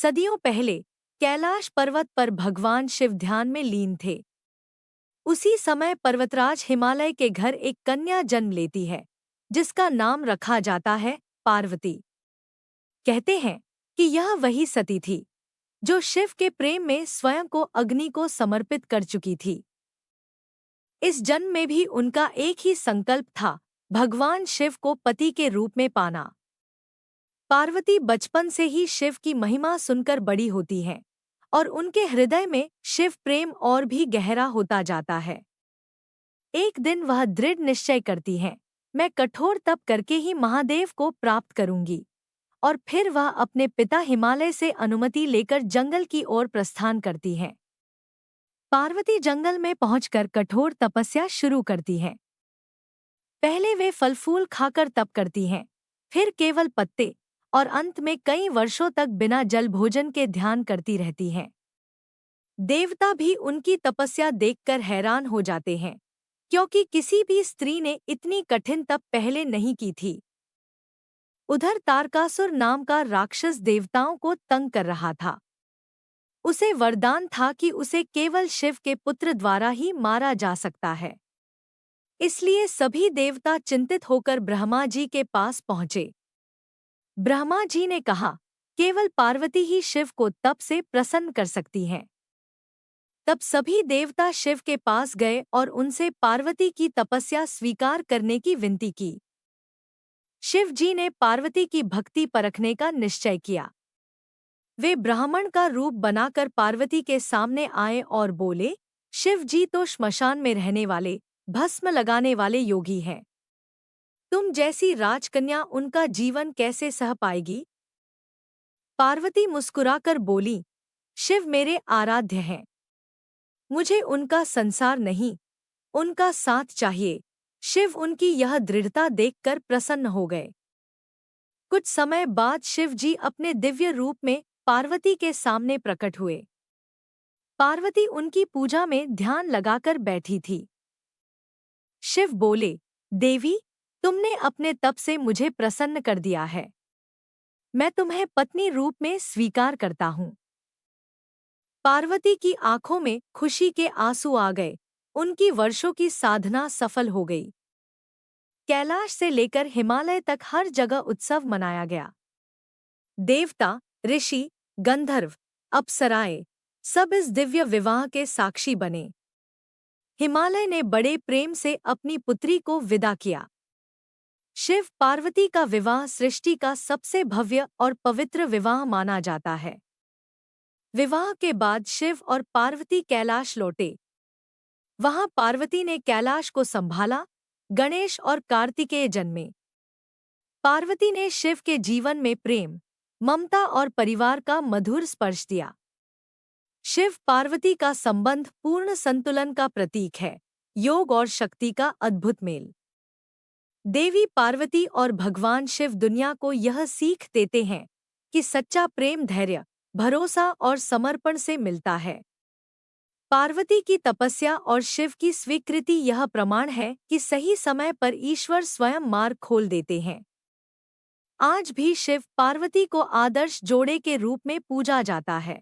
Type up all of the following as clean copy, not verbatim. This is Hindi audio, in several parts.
सदियों पहले कैलाश पर्वत पर भगवान शिव ध्यान में लीन थे। उसी समय पर्वतराज हिमालय के घर एक कन्या जन्म लेती है, जिसका नाम रखा जाता है पार्वती। कहते हैं कि यह वही सती थी जो शिव के प्रेम में स्वयं को अग्नि को समर्पित कर चुकी थी। इस जन्म में भी उनका एक ही संकल्प था, भगवान शिव को पति के रूप में पाना। पार्वती बचपन से ही शिव की महिमा सुनकर बड़ी होती हैं और उनके हृदय में शिव प्रेम और भी गहरा होता जाता है। एक दिन वह दृढ़ निश्चय करती हैं, मैं कठोर तप करके ही महादेव को प्राप्त करूंगी। और फिर वह अपने पिता हिमालय से अनुमति लेकर जंगल की ओर प्रस्थान करती हैं। पार्वती जंगल में पहुंचकर कठोर तपस्या शुरू करती हैं। पहले वे फल फूल खाकर तप करती हैं, फिर केवल पत्ते, और अंत में कई वर्षों तक बिना जल भोजन के ध्यान करती रहती हैं। देवता भी उनकी तपस्या देखकर हैरान हो जाते हैं, क्योंकि किसी भी स्त्री ने इतनी कठिन तप पहले नहीं की थी। उधर तारकासुर नाम का राक्षस देवताओं को तंग कर रहा था। उसे वरदान था कि उसे केवल शिव के पुत्र द्वारा ही मारा जा सकता है। इसलिए सभी देवता चिंतित होकर ब्रह्मा जी के पास पहुंचे। ब्रह्मा जी ने कहा, केवल पार्वती ही शिव को तप से प्रसन्न कर सकती हैं। तब सभी देवता शिव के पास गए और उनसे पार्वती की तपस्या स्वीकार करने की विनती की। शिव जी ने पार्वती की भक्ति परखने का निश्चय किया। वे ब्राह्मण का रूप बनाकर पार्वती के सामने आए और बोले, शिव जी तो श्मशान में रहने वाले, भस्म लगाने वाले योगी हैं। तुम जैसी राजकन्या उनका जीवन कैसे सह पाएगी? पार्वती मुस्कुराकर बोली, शिव मेरे आराध्य हैं। मुझे उनका संसार नहीं, उनका साथ चाहिए। शिव उनकी यह दृढ़ता देखकर प्रसन्न हो गए। कुछ समय बाद शिव जी अपने दिव्य रूप में पार्वती के सामने प्रकट हुए। पार्वती उनकी पूजा में ध्यान लगाकर बैठी थी। शिव बोले, देवी, तुमने अपने तप से मुझे प्रसन्न कर दिया है। मैं तुम्हें पत्नी रूप में स्वीकार करता हूँ। पार्वती की आंखों में खुशी के आंसू आ गए। उनकी वर्षों की साधना सफल हो गई। कैलाश से लेकर हिमालय तक हर जगह उत्सव मनाया गया। देवता, ऋषि, गंधर्व, अप्सराएं सब इस दिव्य विवाह के साक्षी बने। हिमालय ने बड़े प्रेम से अपनी पुत्री को विदा किया। शिव पार्वती का विवाह सृष्टि का सबसे भव्य और पवित्र विवाह माना जाता है। विवाह के बाद शिव और पार्वती कैलाश लौटे। वहां पार्वती ने कैलाश को संभाला। गणेश और कार्तिकेय जन्मे। पार्वती ने शिव के जीवन में प्रेम, ममता और परिवार का मधुर स्पर्श दिया। शिव पार्वती का संबंध पूर्ण संतुलन का प्रतीक है, योग और शक्ति का अद्भुत मेल। देवी पार्वती और भगवान शिव दुनिया को यह सीख देते हैं कि सच्चा प्रेम धैर्य, भरोसा और समर्पण से मिलता है। पार्वती की तपस्या और शिव की स्वीकृति यह प्रमाण है कि सही समय पर ईश्वर स्वयं मार्ग खोल देते हैं। आज भी शिव पार्वती को आदर्श जोड़े के रूप में पूजा जाता है।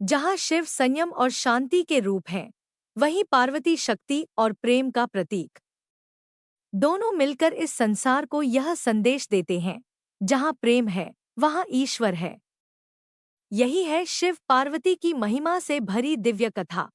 जहाँ शिव संयम और शांति के रूप हैं, वहीं पार्वती शक्ति और प्रेम का प्रतीक। दोनों मिलकर इस संसार को यह संदेश देते हैं, जहाँ प्रेम है, वहाँ ईश्वर है। यही है शिव पार्वती की महिमा से भरी दिव्य कथा।